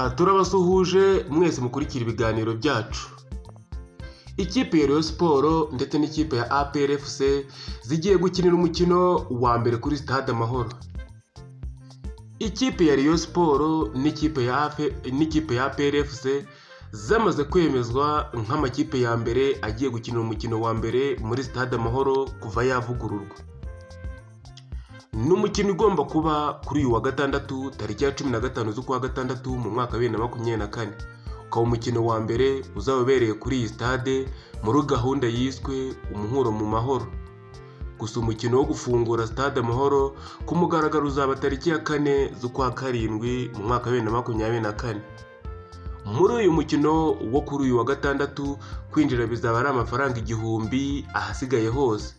Turabasuhuje mwese mukurikira ibiganiro byacu. Ikipe ya Rayon Sports ndetse n'ikipe ya APR FC zigiye gukinira umukino wa mbere kuri Stade Amahoro. Ikipe ya Rayon Sports n'ikipe ya APR FC zamaze kwemezwa nk'amakipe ya mbere agiye gukinira umukino wa mbere muri Stade Amahoro kuva yavugururwa. N'umukino ugomba kuba kuri uyu wa gatandatu tariki ya 15 z'ukwa gatandatu mu mwaka wa 2024. Ukaba umukino wa mbere uzabereye kuri iyi stade muri gahunda yiswe umuhuro mu mahoro. Gusa umukino wo gufungura Stade Amahoro ku mugaragaro uzaba tariki ya 4 z'ukwa karindwi mu mwaka wa 2024. Muri uyu mukino wo kuri uyu wa gatandatu kwinjira bizaba ari amafaranga 1000 ahasigaye hose.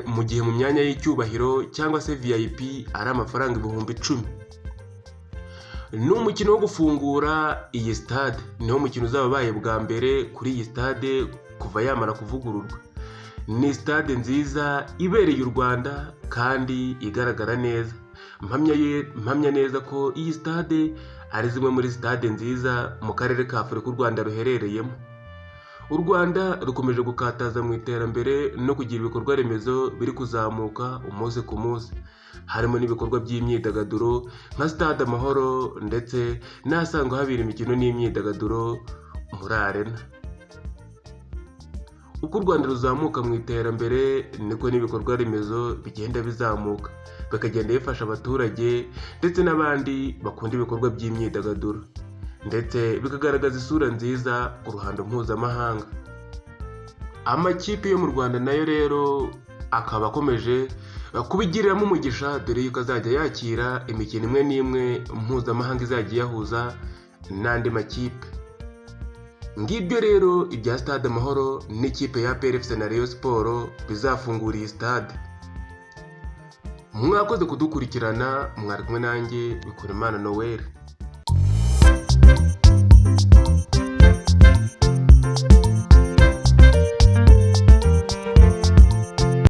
Mu gihe mu myanya y'icyubahiro cyangwa se VIP ari amafaranga 10,000. Ni umukino wo gufungura iyi stade, niho mukino uzaba baye bwa mbere kuri iyi stade kuva yamara kuvugururwa. Ni stade nziza ibereye u Rwanda kandi igaragara neza. Mpamya neza ko iyi stade ari zimwe muri stade nziza mu karere ka Afurika u Rwanda ruherereyemo. U Rwanda rukomeje gukataza mu iterambere no kugira ibikorwa remezo biri kuzamuka umunsi ku munsi, harimo n'ibikorwa by'imyidagaduro nka Stade Amahoro ndetse n'ahasanzwe habera imikino n'imyidagaduro muri Arena. Uko u Rwanda ruzamuka mu iterambere niko n'ibikorwa remezo bigenda bizamuka, bikagenda bifasha abaturage ndetse n'abandi bakunda ibikorwa by'imyidagaduro, ndetse bikagaragaza isura nziza ku ruhando mpuzamahanga. Amakipe yo mu Rwanda nayo rero akaba akomeje kubigiriramo umugisha, dore yuko azajya yakira imikino imwe n'imwe mpuzamahanga izajya yahuza n'andi makipe. Ngibyo rero ibya Stade Amahoro n'ikipe ya APR FC na Rayon Sports bizafungura iyi stade. Mwakoze kudukurikirana, mwari kumwe nanjye Bikurimana Noel.